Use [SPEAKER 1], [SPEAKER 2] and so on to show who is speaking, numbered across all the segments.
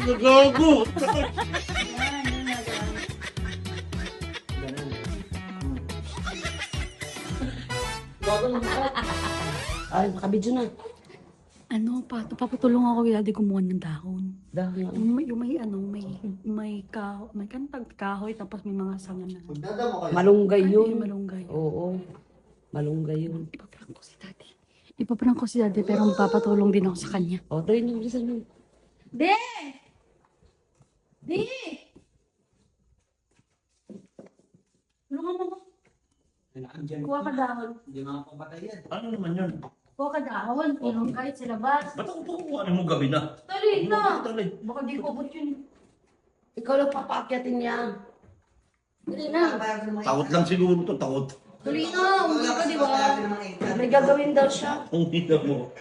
[SPEAKER 1] Nagago!
[SPEAKER 2] Ay, makabidyo na.
[SPEAKER 3] Ano pa, papatulong ako kay daddy kumuha ng dahon.
[SPEAKER 2] Dahil
[SPEAKER 3] May kantag kahoy, tapos may mga sanga na.
[SPEAKER 2] malunggay yun.
[SPEAKER 3] Malunggay.
[SPEAKER 2] Oo, malunggay yun.
[SPEAKER 3] Ipaprank ko si daddy. Ipaprank ko si daddy, pero magpapatulong din ako sa kanya.
[SPEAKER 2] O, tayo na, bilisan mo.
[SPEAKER 3] De! De! Tulungan mo ko. Kuha ka dahon.
[SPEAKER 1] Ano naman yun?
[SPEAKER 3] Kuha ka dahon. Tulong kahit sa labas.
[SPEAKER 1] Ba't ako pukuha mo gabi na?
[SPEAKER 3] Tali na!
[SPEAKER 1] Tali.
[SPEAKER 3] Baka di ko abot yun.
[SPEAKER 2] Ikaw lang papaakyatin niya. Dali na.
[SPEAKER 1] Takot lang siguro to, takot.
[SPEAKER 2] Dali na, umuwi ka, di ba? May gagawin daw siya.
[SPEAKER 1] Ang hina mo.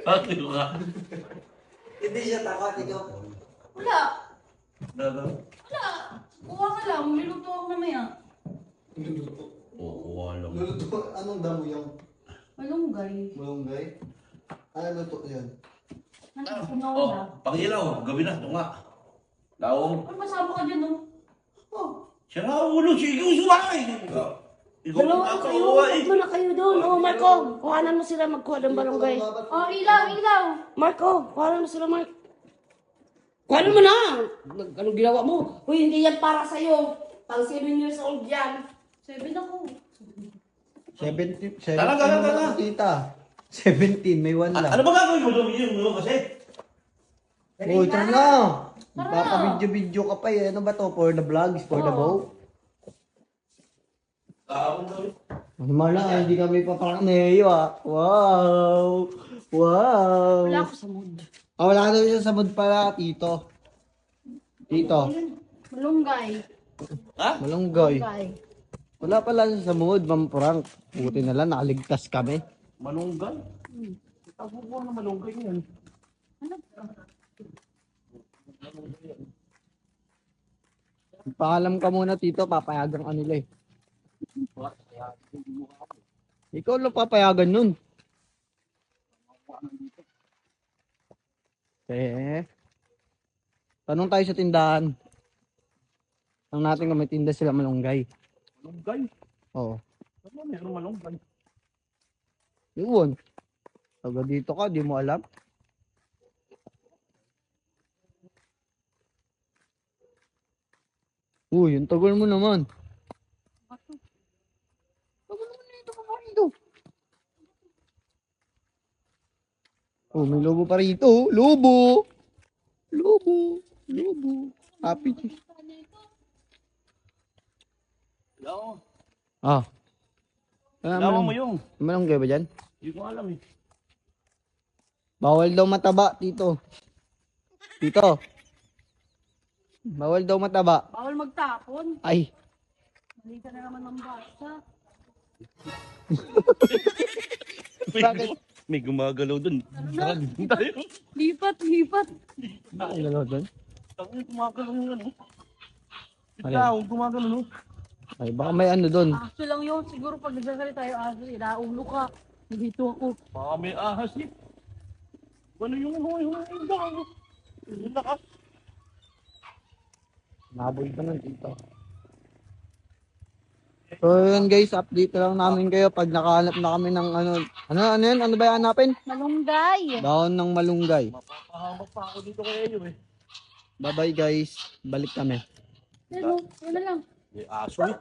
[SPEAKER 1] Bakit ka?
[SPEAKER 4] Hindi siya takot, ikaw.
[SPEAKER 3] Wala.
[SPEAKER 1] Wala.
[SPEAKER 3] Wala. Kuha ka lang. Niluto ako mamaya.
[SPEAKER 1] Oo, alam.
[SPEAKER 4] Luluto, anong damo yung
[SPEAKER 3] Malunggay.
[SPEAKER 4] malunggay? Ano luto yun?
[SPEAKER 1] Oh, pakilaw, gabi na, ito nga. Laong.
[SPEAKER 3] Ay, masama ka dyan, no?
[SPEAKER 4] Oh,
[SPEAKER 1] Siya na ulo, sige, usuway. Ikaw
[SPEAKER 2] Dalawa
[SPEAKER 1] ang
[SPEAKER 2] na kayo,
[SPEAKER 1] kakauway.
[SPEAKER 2] tatlo na kayo doon. O, Marco, kuhanan mo sila magkuha ng barangay.
[SPEAKER 3] Oh, ilaw, ilaw.
[SPEAKER 2] Marco, kuhanan mo sila, Mark. Kuhanan mo na! Anong ginawa mo? Uy, hindi yan para sa'yo. Pang 7 years old yan.
[SPEAKER 3] 7 ako.
[SPEAKER 4] 17
[SPEAKER 1] Talaga.
[SPEAKER 4] Tita. 17, may 1 lang.
[SPEAKER 1] Ano ba gagawin mo doon yung kasi?
[SPEAKER 4] Oh, ito na. Papabidyo-bidyo ka pa eh. Ano ba to? For the vlogs? For the go?
[SPEAKER 1] Gawin.
[SPEAKER 4] Ano mala, hindi kami paparangneyo ah. Wow! Wow!
[SPEAKER 3] Wala ako sa mood.
[SPEAKER 4] Wala daw siya sa mood pala, tito. Tito,
[SPEAKER 3] Malunggay.
[SPEAKER 1] Ha?
[SPEAKER 4] malunggoy.
[SPEAKER 3] Malunggay.
[SPEAKER 4] Wala pala siya sa mood, Ma'am Frank. Buti na lang, nakaligtas kami.
[SPEAKER 1] Malunggay? Tago ko na malunggay yan.
[SPEAKER 4] Paalam ka muna, tito. Papayagan ka nila eh. Ikaw lang papayagan nun. Tanong tayo sa tindahan. Tanong natin kung may tinda sila malunggay.
[SPEAKER 1] Malunggay?
[SPEAKER 4] Oo.
[SPEAKER 1] Ano meron malunggay?
[SPEAKER 4] Yun. Taga dito ka, di mo alam. Uy, yung tagal mo naman. Tagal mo dito ka pa rito. Oh, may lobo pa rito. Lobo! Lobo! Lobo! Happy cheese.
[SPEAKER 1] Hello?
[SPEAKER 4] Ah.
[SPEAKER 1] Hello mo yung.
[SPEAKER 4] Malunggay ba dyan?
[SPEAKER 1] Hindi ko alam eh.
[SPEAKER 4] Bawal daw mataba, tito. Tito. Bawal daw mataba.
[SPEAKER 3] Bawal magtapon.
[SPEAKER 4] Ay.
[SPEAKER 3] Mali ka na naman ng basa.
[SPEAKER 4] Bakit?
[SPEAKER 1] May gumagalaw dun. Tara, dun tayo.
[SPEAKER 3] Lipat, lipat.
[SPEAKER 4] Ay, lalo doon.
[SPEAKER 1] Tangin, gumagalaw yung ano.
[SPEAKER 4] Alin?
[SPEAKER 1] Ikaw, gumagalaw no?
[SPEAKER 4] Ay, baka may ano doon.
[SPEAKER 3] Aso lang yun. Siguro pag nagsasalita tayo aso, ilaulo ka. Dito ako.
[SPEAKER 1] Baka may ahas eh. Ano yung daw? Yung lakas.
[SPEAKER 4] Naboy ka nun, tito. So yun guys, update lang namin kayo pag nakahanap na kami ng ano yun? Ano ba yung hanapin?
[SPEAKER 3] Malunggay.
[SPEAKER 4] Daon ng malunggay.
[SPEAKER 1] Mapapahamak pa ako dito kaya yun eh.
[SPEAKER 4] Bye bye guys. Balik kami.
[SPEAKER 3] Ano? Yun na lang.
[SPEAKER 1] May aso eh.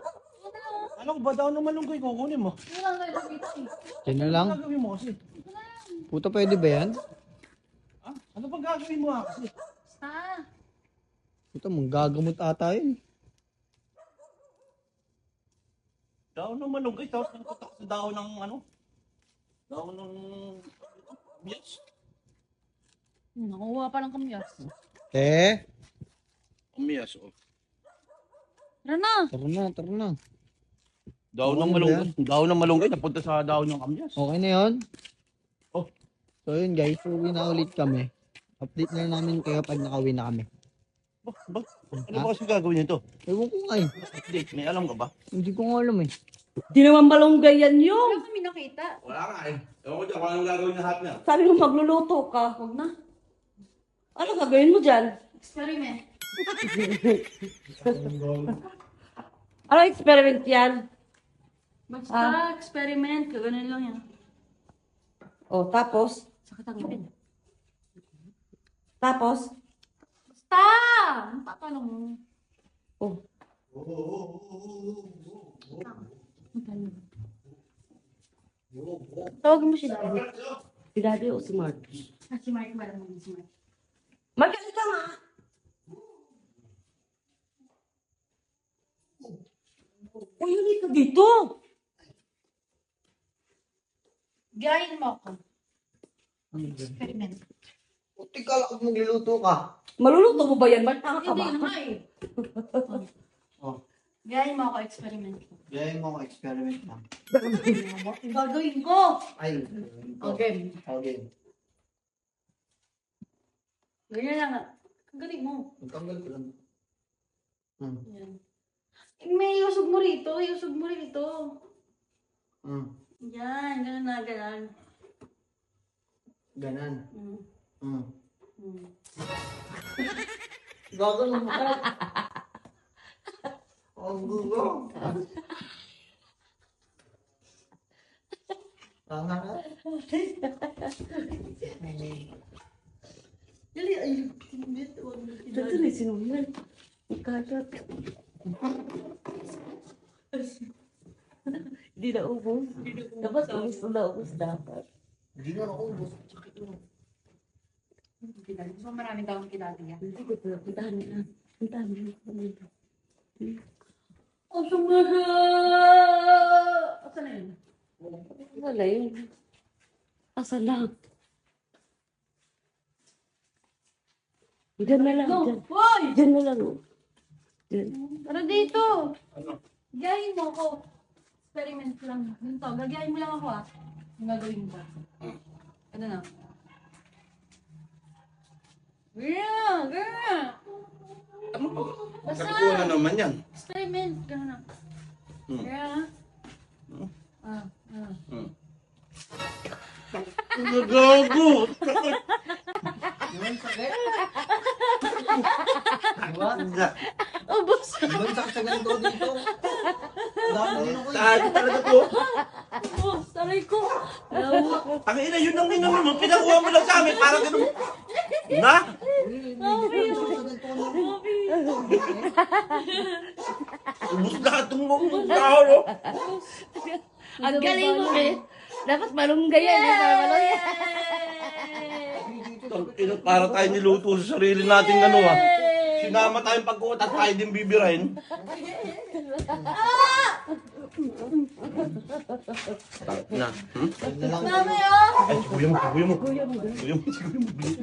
[SPEAKER 1] Ano ba daw ng malunggay kukunin mo?
[SPEAKER 3] Yun lang tayo dito eh.
[SPEAKER 4] Yan na lang.
[SPEAKER 1] Ano gagawin mo kasi?
[SPEAKER 4] Puto pwede ba yan?
[SPEAKER 1] Ha? Ano ba gagawin mo kasi?
[SPEAKER 3] Ah.
[SPEAKER 4] Ito, manggagamot ata yun.
[SPEAKER 1] Daon ng malunggay, tapos nagkutak sa daon ng ano? Daon ng... Yes.
[SPEAKER 3] Nakuha pa ng kamyas.
[SPEAKER 1] Kamiyas, oh.
[SPEAKER 3] Tara na.
[SPEAKER 4] Tara na.
[SPEAKER 1] Daon ng
[SPEAKER 4] Ano ba
[SPEAKER 1] malunggay. Daon ng malunggay, napunta sa daon ng kamyas.
[SPEAKER 4] Okay na yun?
[SPEAKER 1] Oh.
[SPEAKER 4] So yun guys, uwi na ulit kami. Update na namin kayo pag nakauwi na kami.
[SPEAKER 1] Ano ba kasi gagawin nito?
[SPEAKER 4] Ewan ko nga eh.
[SPEAKER 1] Update, may alam ka ba?
[SPEAKER 4] Hindi ko nga alam eh.
[SPEAKER 2] Di naman malunggay yan yung.
[SPEAKER 3] Wala kami nakita.
[SPEAKER 1] Wala nga eh. Ewan ko dyan kung anong gagawin na hot niya.
[SPEAKER 2] Sabi mo magluluto ka.
[SPEAKER 3] Huwag na.
[SPEAKER 2] Ano gagawin mo dyan?
[SPEAKER 3] Experiment.
[SPEAKER 2] Ano experiment yan?
[SPEAKER 3] Basta experiment. Ganun lang yan.
[SPEAKER 2] Oh, tapos?
[SPEAKER 3] Sakit ang ngipin.
[SPEAKER 2] Tapos?
[SPEAKER 3] Basta! Ang tatanong mo.
[SPEAKER 2] Oh.
[SPEAKER 3] Tawagin mo si Daddy.
[SPEAKER 2] Si Daddy o si Mark?
[SPEAKER 3] Ah, si Mark. Wala naman si Mark.
[SPEAKER 2] Magalit ka nga! Uy, hindi ka dito!
[SPEAKER 3] Gayahin mo ako. Experiment.
[SPEAKER 4] Puti ka lang magluluto ka.
[SPEAKER 2] Maluluto mo ba yan? Mark, tanga ka
[SPEAKER 3] Hindi
[SPEAKER 2] ba?
[SPEAKER 3] na nga eh.
[SPEAKER 4] Oh,
[SPEAKER 3] Gayahin mo ako experiment.
[SPEAKER 4] gaya mo ang experiment na.
[SPEAKER 3] Ang gagawin ko.
[SPEAKER 4] Ay,
[SPEAKER 3] Okay.
[SPEAKER 4] Okay.
[SPEAKER 3] Ganyan lang. Ang galing mo.
[SPEAKER 4] Magtanggal ko lang.
[SPEAKER 3] Yan. Eh, may iusog mo rito. Iusog mo rito. Yan. Ganun na. Ganun.
[SPEAKER 4] Ganan.
[SPEAKER 3] Mm. Mm.
[SPEAKER 4] Gagawin mo ka. Ang gulo. Tama ka.
[SPEAKER 3] Dali, ay. Tinbit.
[SPEAKER 2] Dito rin sinunod. Ikalat. Hindi na ubos. Dapat ubos na ubos dapat.
[SPEAKER 4] Hindi nga ako ubos. Sakit mo.
[SPEAKER 3] So, maraming taong kinati yan.
[SPEAKER 2] Hindi ko ito. Puntahan na. Puntahan mo.
[SPEAKER 3] Oh, sumara! Asa na yun?
[SPEAKER 2] Wala yun. Asa lang. Diyan na lang.
[SPEAKER 3] No!
[SPEAKER 2] Diyan.
[SPEAKER 3] Hoy!
[SPEAKER 2] Diyan na lang. Diyan.
[SPEAKER 3] Tara dito!
[SPEAKER 1] Ano?
[SPEAKER 3] Gayahin mo ako. Experiment lang. Ganito, gagayahin mo lang ako ah. Yung gagawin ko. Ano na? Yeah! Yeah!
[SPEAKER 1] Ano po?
[SPEAKER 3] Basta!
[SPEAKER 1] Katukuha na naman yan.
[SPEAKER 3] Experiment. Gano'n na.
[SPEAKER 1] Hmm.
[SPEAKER 3] Yeah.
[SPEAKER 1] Hmm.
[SPEAKER 3] Ah.
[SPEAKER 1] Hmm. Nagago!
[SPEAKER 4] Yun, sakit. Diba?
[SPEAKER 3] Ubus!
[SPEAKER 4] Diba sakit sa ganito dito? Dami din ako eh.
[SPEAKER 1] Tago talaga to.
[SPEAKER 3] Ubus! Taray ko!
[SPEAKER 1] Ang ina, yun ang ina mo. Pinakuha mo lang sa amin. Parang ganun. Na? Ubus lahat ng tao, no?
[SPEAKER 2] Ang galing mo eh. Dapat malunggay yan eh. Para malunggay.
[SPEAKER 1] Ang ina, para tayo niluto sa sarili nating ano ah. Sinama tayong pagkuot at tayo din bibirain. Na. Hmm?
[SPEAKER 3] Mami oh!
[SPEAKER 1] Ay, kuya mo, kuya mo. Kuya mo, kuya mo.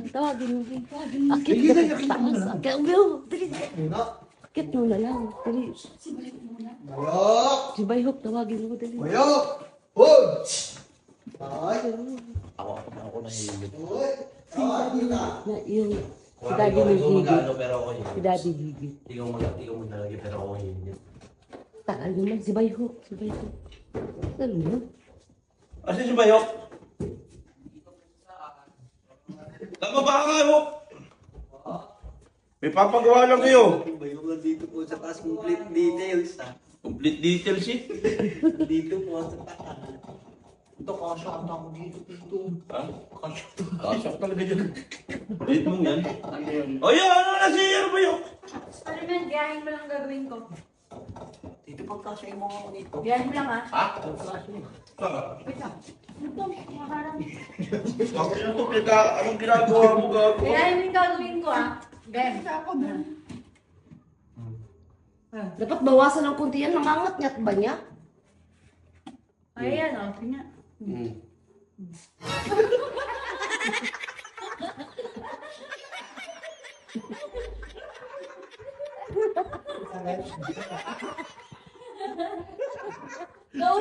[SPEAKER 2] Tawagin mo. Akit ka sa taas. Akit mo. Dali.
[SPEAKER 4] Muna.
[SPEAKER 2] Akit mo na lang. Dali.
[SPEAKER 4] Bayok!
[SPEAKER 2] Si Bayhok, tawagin mo. Dali.
[SPEAKER 4] Bayok! Hoy! Ay!
[SPEAKER 1] Ako nahihigit.
[SPEAKER 4] Hoy! Tawagin ka!
[SPEAKER 2] Na yung si Daddy may higit.
[SPEAKER 1] Pero ako
[SPEAKER 2] Si Daddy higit.
[SPEAKER 1] Ikaw maglalagay pero ako hihigit.
[SPEAKER 2] Takal naman. Si Bayhok. Si Bayhok. Ano mo?
[SPEAKER 1] Asin si Bayok? Tama ba ka kayo? May papagawa lang kayo.
[SPEAKER 4] Bayok lang dito po sa taas complete details ha.
[SPEAKER 1] Complete details eh.
[SPEAKER 4] Dito po sa taas. Ito kasha ang ako dito.
[SPEAKER 1] Ha? Kasyak talaga dyan. Dito mo yan. O yan, ano na si Bayok?
[SPEAKER 3] Experiment, gayahin mo lang gagawin ko.
[SPEAKER 4] Dito pagkasya yung mga dito.
[SPEAKER 3] Gayahin mo lang ah.
[SPEAKER 1] Ha?
[SPEAKER 3] Wait lang. Ito, makakarang.
[SPEAKER 1] Ako na to, anong ginagawa mo gago?
[SPEAKER 3] Gayahin mo yung gagawin ko ah. Gayahin.
[SPEAKER 2] Dapat bawasan ng kunti yan. Nangangat-ngat ba niya?
[SPEAKER 3] Ayan oh, tingnan. Go!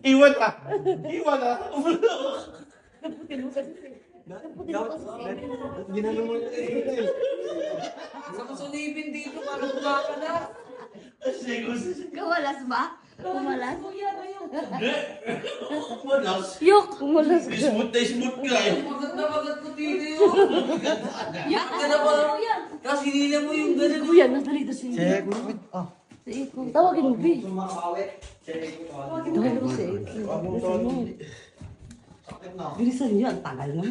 [SPEAKER 1] Iwan ah. Iwan ah.
[SPEAKER 4] Ginano mo yung dito eh.
[SPEAKER 2] Kawalas ba? Kumalas.
[SPEAKER 3] Kuya, ayaw.
[SPEAKER 1] Hindi. Malas.
[SPEAKER 2] Yok, kumalas ka.
[SPEAKER 1] Smooth na smooth ka eh.
[SPEAKER 5] Magat na magat ko tito yun.
[SPEAKER 3] Yan,
[SPEAKER 5] Ganda pa.
[SPEAKER 3] kuya.
[SPEAKER 5] Kasi nila mo yung ganun.
[SPEAKER 2] Kuya, nadalito si
[SPEAKER 4] Check mo. Ah.
[SPEAKER 2] Si Iko. Tawagin mo, B.
[SPEAKER 4] Sumakawit. Check mo.
[SPEAKER 2] Tawagin mo si Iko. Bilisan mo. Bilisan niyo, ang tagal naman.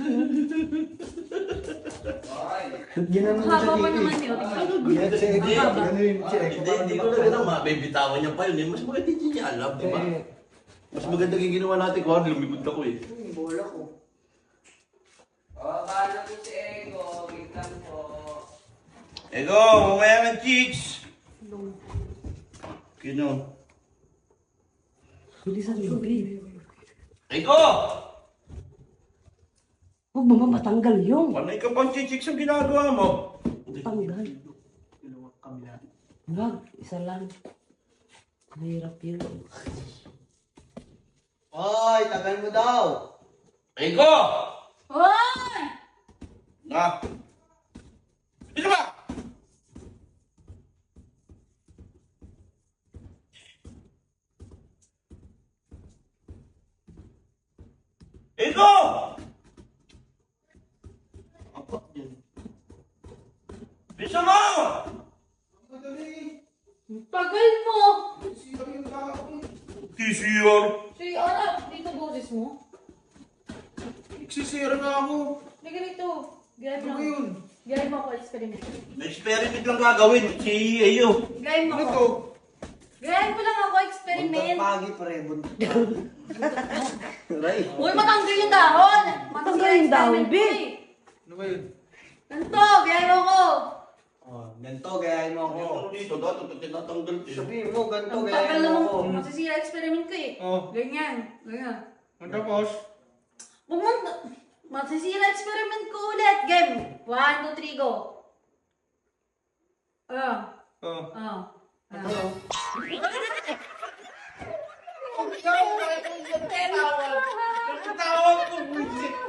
[SPEAKER 4] Ginano mo
[SPEAKER 3] Haba
[SPEAKER 4] sa
[SPEAKER 3] pa
[SPEAKER 4] titi.
[SPEAKER 3] naman yun.
[SPEAKER 4] Yan, check. Ganun yung check.
[SPEAKER 1] Hindi ko na ganun mabibitawan niya pa yun eh. Mas maganda hindi niya alam, di ba? Mas maganda yung ginawa natin ko. Lumikod ako eh.
[SPEAKER 4] Bola ko.
[SPEAKER 5] Paano po si Ego? Bigtan po.
[SPEAKER 1] Ego, mamaya ng chicks! Kino?
[SPEAKER 2] Bilisan niyo, B.
[SPEAKER 1] Ego!
[SPEAKER 2] Huwag mo matanggal yung.
[SPEAKER 1] Panay ka pang chicks ang ginagawa mo.
[SPEAKER 2] Tanggal. Wag, isa lang. Mahirap yun.
[SPEAKER 4] Oy, tagal mo daw.
[SPEAKER 1] Ego!
[SPEAKER 3] Hoy!
[SPEAKER 1] Ah! Ito ba? Ego! Apat yan. Bisa mo!
[SPEAKER 3] Tagal mo!
[SPEAKER 1] TCR!
[SPEAKER 3] Si Ara, dito boses mo.
[SPEAKER 5] Nagsisira na ako.
[SPEAKER 3] Hindi ganito. Gawin
[SPEAKER 5] Ano
[SPEAKER 3] mo.
[SPEAKER 5] ba yun?
[SPEAKER 3] Gawin mo ako experiment.
[SPEAKER 1] Experiment lang gagawin. Si Ayo.
[SPEAKER 3] Gawin mo
[SPEAKER 5] Ano
[SPEAKER 3] ako.
[SPEAKER 5] to?
[SPEAKER 3] Gawin mo lang ako
[SPEAKER 4] Buntot
[SPEAKER 3] experiment.
[SPEAKER 4] pagi pre, buntot. Ray.
[SPEAKER 3] Uy, matanggal yung dahon.
[SPEAKER 2] Matanggal yung dahon,
[SPEAKER 3] experiment
[SPEAKER 2] B.
[SPEAKER 3] ko eh.
[SPEAKER 5] Ano ba yun?
[SPEAKER 3] Ganito, gawin mo ko.
[SPEAKER 4] Oh, ganito gayahin mo ako.
[SPEAKER 1] Ano dito? Dato tinatanggal ko.
[SPEAKER 4] Sabihin mo, ganito
[SPEAKER 3] Ang tagal
[SPEAKER 4] gayahin mo ako.
[SPEAKER 3] naman, masisira experiment ko eh.
[SPEAKER 5] Oh.
[SPEAKER 3] Ganyan, ganyan.
[SPEAKER 5] Ano tapos?
[SPEAKER 3] Huwag mo, masisira experiment ko ulit. Game. 1, 2, 3, go.
[SPEAKER 5] Oh.
[SPEAKER 3] Ah.
[SPEAKER 5] Tawag ko.